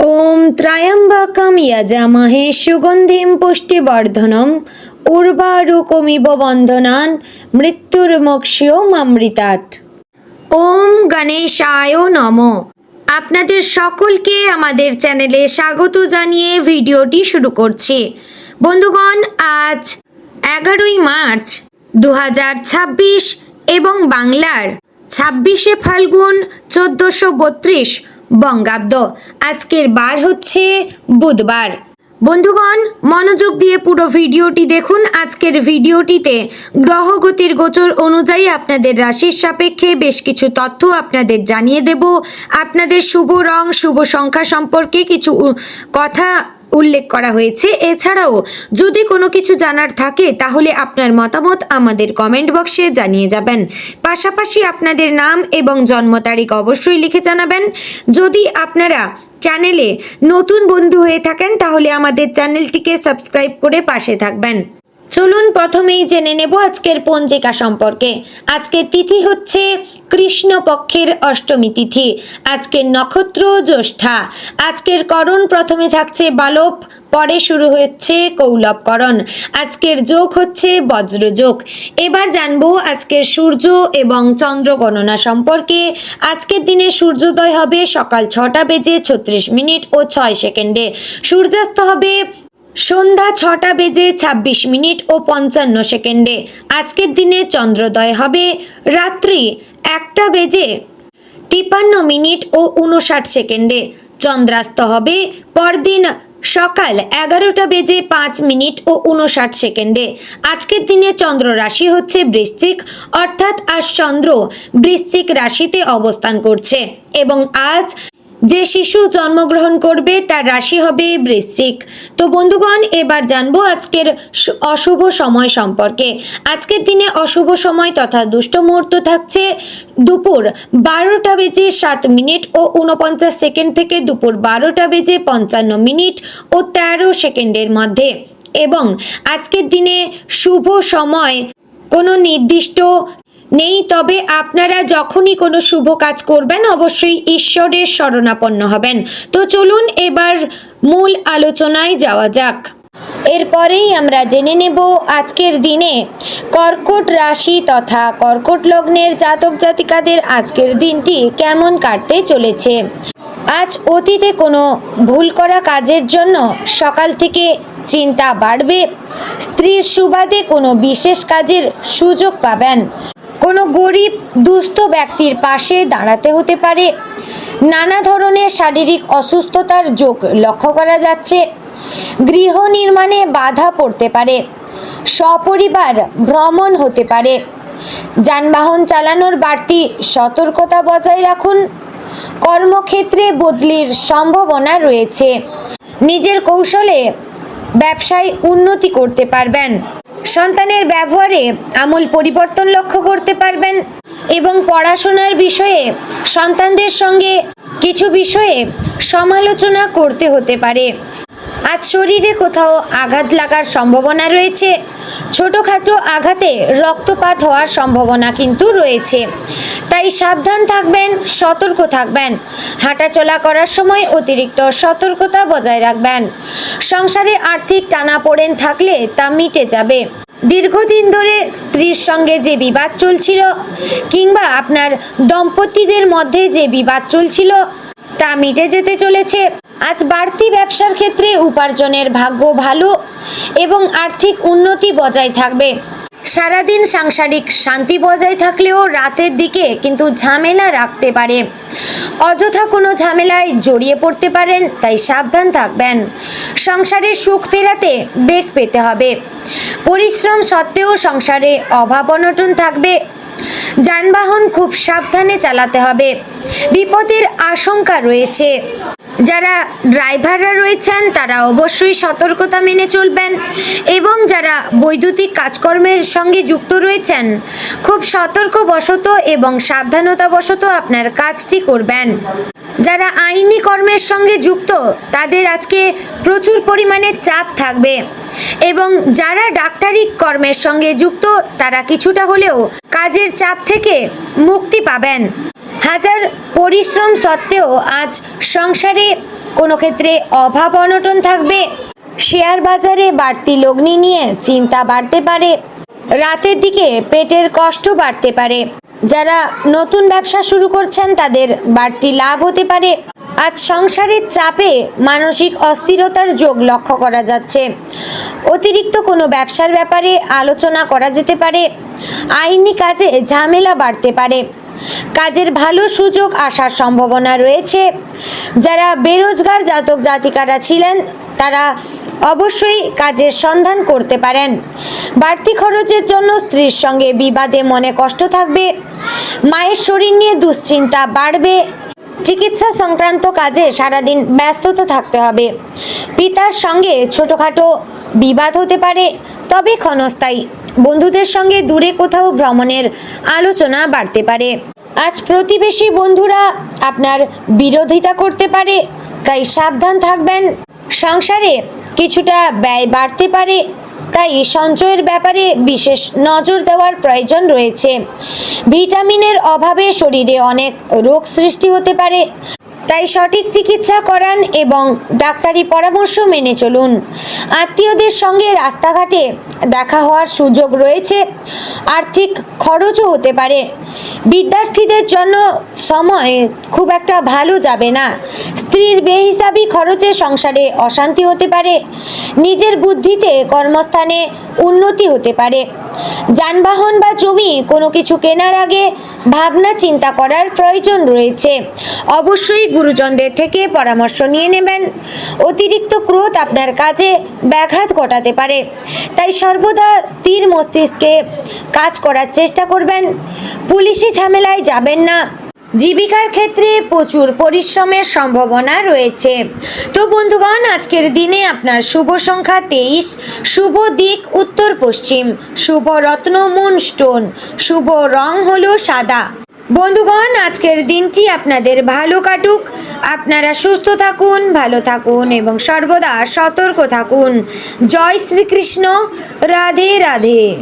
ওম ত্র্যম্বকম যজামহে সুগন্ধিম পুষ্টিবর্ধনম উর্বারুকমিব বন্ধনান মৃত্যুর্মোক্ষয়মামৃতাৎ। ওম গণেশায় নমঃ। আপনাদের সকলকে আমাদের চ্যানেলে স্বাগত জানিয়ে ভিডিওটি শুরু করছি। বন্ধুগণ, আজ 11ই মার্চ 2026 এবং বাংলার 26শে ফাল্গুন 1432 বঙ্গাব্দ। আজকের বার হচ্ছে বুধবার। বন্ধুগণ, মনোযোগ দিয়ে পুরো ভিডিওটি দেখুন। আজকের ভিডিওটিতে গ্রহগতির গোচর অনুযায়ী আপনাদের রাশির সাপেক্ষে বেশ কিছু তথ্য আপনাদের জানিয়ে দেব। আপনাদের শুভ রং, শুভ সংখ্যা সম্পর্কে কিছু কথা উল্লেখ করা হয়েছে। এছাড়াও যদি কোনো কিছু জানার থাকে তাহলে আপনার মতামত আমাদের কমেন্ট বক্সে জানিয়ে যাবেন। পাশাপাশি আপনাদের নাম এবং জন্ম তারিখ অবশ্যই লিখে জানাবেন। যদি আপনারা চ্যানেলে নতুন বন্ধু হয়ে থাকেন তাহলে আমাদের চ্যানেলটিকে সাবস্ক্রাইব করে পাশে থাকবেন। চলুন প্রথমেই জেনে নেব আজকের পঞ্জিকা সম্পর্কে। আজকের তিথি হচ্ছে কৃষ্ণপক্ষের অষ্টমী তিথি। আজকের নক্ষত্র জ্যৈষ্ঠা। আজকের করণ প্রথমে থাকছে বালব, পরে শুরু হচ্ছে কৌলবকরণ। আজকের যোগ হচ্ছে বজ্রযোগ। এবার জানবো আজকের সূর্য এবং চন্দ্র গণনা সম্পর্কে। আজকের দিনে সূর্যোদয় হবে সকাল 6টা বেজে 36 মিনিট ও 6 সেকেন্ডে। সূর্যাস্ত হবে সন্ধ্যা 6টা বেজে 26 মিনিট ও 55 সেকেন্ডে। আজকের দিনে চন্দ্রোদয় হবে রাত্রি 1টা বেজে 53 মিনিট ও 59 সেকেন্ডে। চন্দ্রাস্ত হবে পরদিন সকাল 11টা বেজে 5 মিনিট ও 59 সেকেন্ডে। আজকের দিনে চন্দ্র রাশি হচ্ছে বৃশ্চিক, অর্থাৎ আজ চন্দ্র বৃশ্চিক রাশিতে অবস্থান করছে এবং আজ যে শিশু জন্মগ্রহণ করবে তার রাশি হবে বৃশ্চিক। তো বন্ধুগণ, এবার জানবো আজকের অশুভ সময় সম্পর্কে। আজকের দিনে অশুভ সময় তথা দুষ্ট মুহূর্ত থাকছে দুপুর 12টা বেজে 7 মিনিট ও 49 সেকেন্ড থেকে দুপুর 12টা বেজে 55 মিনিট ও 13 সেকেন্ডের মধ্যে। এবং আজকের দিনে শুভ সময় কোনো নির্দিষ্ট নেই, তবে আপনারা যখনই কোনো শুভ কাজ করবেন অবশ্যই ঈশ্বরের শরণাপন্ন হবেন। তো চলুন এবার মূল আলোচনায় যাওয়া যাক। এরপরেই আমরা জেনে নেব আজকের দিনে কর্কট রাশি তথা কর্কট লগ্নের জাতক জাতিকাদের আজকের দিনটি কেমন কাটতে চলেছে। আজ অতীতে কোনো ভুল করা কাজের জন্য সকাল থেকে চিন্তা বাড়বে। স্ত্রীর সুবাদে কোনো বিশেষ কাজের সুযোগ পাবেন। কোনো গরিব দুস্থ ব্যক্তির পাশে দাঁড়াতে হতে পারে। নানা ধরনের শারীরিক অসুস্থতার যোগ লক্ষ্য করা যাচ্ছে। গৃহ নির্মাণে বাধা পড়তে পারে। সপরিবার ভ্রমণ হতে পারে। যানবাহন চালানোর বাড়তি সতর্কতা বজায় রাখুন। কর্মক্ষেত্রে বদলির সম্ভাবনা রয়েছে। নিজের কৌশলে ব্যবসায় উন্নতি করতে পারবেন। সন্তানের ব্যবহারে আমূল পরিবর্তন লক্ষ্য করতে পারবেন এবং পড়াশোনার বিষয়ে সন্তানদের সঙ্গে কিছু বিষয়ে সমালোচনা করতে হতে পারে। আজ শরীরে কোথাও আঘাত লাগার সম্ভাবনা রয়েছে। ছোটোখাটো আঘাতে রক্তপাত হওয়ার সম্ভাবনা কিন্তু রয়েছে, তাই সাবধান থাকবেন, সতর্ক থাকবেন। হাঁটাচলা করার সময় অতিরিক্ত সতর্কতা বজায় রাখবেন। সংসারে আর্থিক টানাপোড়েন থাকলে তা মিটে যাবে। দীর্ঘদিন ধরে স্ত্রীর সঙ্গে যে বিবাদ চলছিল কিংবা আপনার দম্পতিদের মধ্যে যে বিবাদ চলছিল তা মিটে যেতে চলেছে। আজ বাড়তি ব্যবসার ক্ষেত্রে উপার্জনের ভাগ্য ভালো এবং আর্থিক উন্নতি বজায় থাকবে। সারাদিন সাংসারিক শান্তি বজায় থাকলেও রাতের দিকে কিন্তু ঝামেলা রাখতে পারে। অযথা কোনো ঝামেলায় জড়িয়ে পড়তে পারেন, তাই সাবধান থাকবেন। সংসারে সুখ ফেরাতে বেগ পেতে হবে। পরিশ্রম সত্ত্বেও সংসারে অভাব অনটন থাকবে। যানবাহন খুব সাবধানে চালাতে হবে। বিপদের আশঙ্কা রয়েছে। যারা ড্রাইভাররা রয়েছেন তারা অবশ্যই সতর্কতা মেনে চলবেন এবং যারা বৈদ্যুতিক কাজকর্মের সঙ্গে যুক্ত রয়েছেন খুব সতর্কবশত এবং সাবধানতাবশত আপনার কাজটি করবেন। যারা আইনি কর্মের সঙ্গে যুক্ত তাদের আজকে প্রচুর পরিমাণে চাপ থাকবে এবং যারা ডাক্তারি কর্মের সঙ্গে যুক্ত তারা কিছুটা হলেও কাজের চাপ থেকে মুক্তি পাবেন। হাজার পরিশ্রম সত্ত্বেও আজ সংসারে কোনো ক্ষেত্রে অভাব অনটন থাকবে। শেয়ার বাজারে বাড়তি লগ্নি নিয়ে চিন্তা বাড়তে পারে। রাতের দিকে পেটের কষ্ট বাড়তে পারে। যারা নতুন ব্যবসা শুরু করছেন তাদের বাড়তি লাভ হতে পারে। আজ সংসারের চাপে মানসিক অস্থিরতার যোগ লক্ষ্য করা যাচ্ছে। অতিরিক্ত কোনো ব্যবসার ব্যাপারে আলোচনা করা যেতে পারে। আইনি কাজে ঝামেলা বাড়তে পারে। কাজের ভালো সুযোগ আসার সম্ভাবনা রয়েছে। যারা বেরোজগার জাতক জাতিকারা ছিলেন তারা অবশ্যই কাজের সন্ধান করতে পারেন। বাড়তি খরচের জন্য স্ত্রীর সঙ্গে বিবাদে মনে কষ্ট থাকবে। মায়ের শরীর নিয়ে দুশ্চিন্তা বাড়বে। চিকিৎসা সংক্রান্ত কাজে সারাদিন ব্যস্ততা থাকতে হবে। পিতার সঙ্গে ছোটোখাটো বিবাদ হতে পারে, তবে ক্ষণস্থায়ী। বন্ধুদের সঙ্গে দূরে কোথাও ভ্রমণের আলোচনা বাড়তে পারে। আজ প্রতিবেশী বন্ধুরা আপনার বিরোধিতা করতে পারে, তাই সাবধান থাকবেন। সংসারে কিছুটা ব্যয় বাড়তে পারে, তাই সঞ্চয়ের ব্যাপারে বিশেষ নজর দেওয়ার প্রয়োজন রয়েছে। ভিটামিনের অভাবে শরীরে অনেক রোগ সৃষ্টি হতে পারে, তাই সঠিক চিকিৎসা করান এবং ডাক্তারি পরামর্শ মেনে চলুন। আত্মীয়দের সঙ্গে রাস্তাঘাটে দেখা হওয়ার সুযোগ রয়েছে। আর্থিক খরচও হতে পারে। বিদ্যার্থীদের জন্য সময় খুব একটা ভালো যাবে না। স্ত্রীর বেহিসাবি খরচে সংসারে অশান্তি হতে পারে। নিজের বুদ্ধিতে কর্মস্থানে উন্নতি হতে পারে। যানবাহন বা জমি কোনো কিছু কেনার আগে ভাবনা চিন্তা করার প্রয়োজন রয়েছে। অবশ্যই গুরুজনদের থেকে পরামর্শ নিয়ে নেবেন। অতিরিক্ত ক্রোধ আপনার কাজে ব্যাঘাত ঘটাতে পারে, তাই সর্বদা স্থির মস্তিষ্কে কাজ করার চেষ্টা করবেন। পুলিশি ঝামেলায় যাবেন না। জীবিকার ক্ষেত্রে প্রচুর পরিশ্রমের সম্ভাবনা রয়েছে। তো বন্ধুগণ, আজকের দিনে আপনার শুভ সংখ্যা 23, শুভ দিক উত্তর পশ্চিম, শুভ রত্ন মুনস্টোন, শুভ রং হলো সাদা। বন্ধুগণ, আজকের দিনটি আপনাদের ভালো কাটুক। আপনারা সুস্থ থাকুন, ভালো থাকুন এবং সর্বদা সতর্ক থাকুন। জয় শ্রীকৃষ্ণ। রাধে রাধে।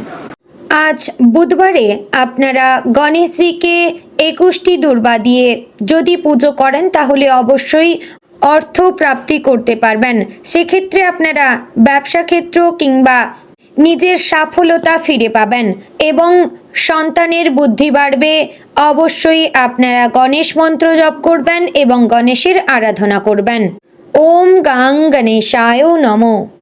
আজ বুধবারে আপনারা গণেশজিকে 21টি দুর্বা দিয়ে যদি পুজো করেন তাহলে অবশ্যই অর্থ প্রাপ্তি করতে পারবেন। সেক্ষেত্রে আপনারা ব্যবসা ক্ষেত্র কিংবা নিজের সফলতা ফিরে পাবেন এবং সন্তানের বুদ্ধি বাড়বে। অবশ্যই আপনারা গণেশ মন্ত্র জপ করবেন এবং গণেশের আরাধনা করবেন। ওম গাং গণেশায় নমঃ।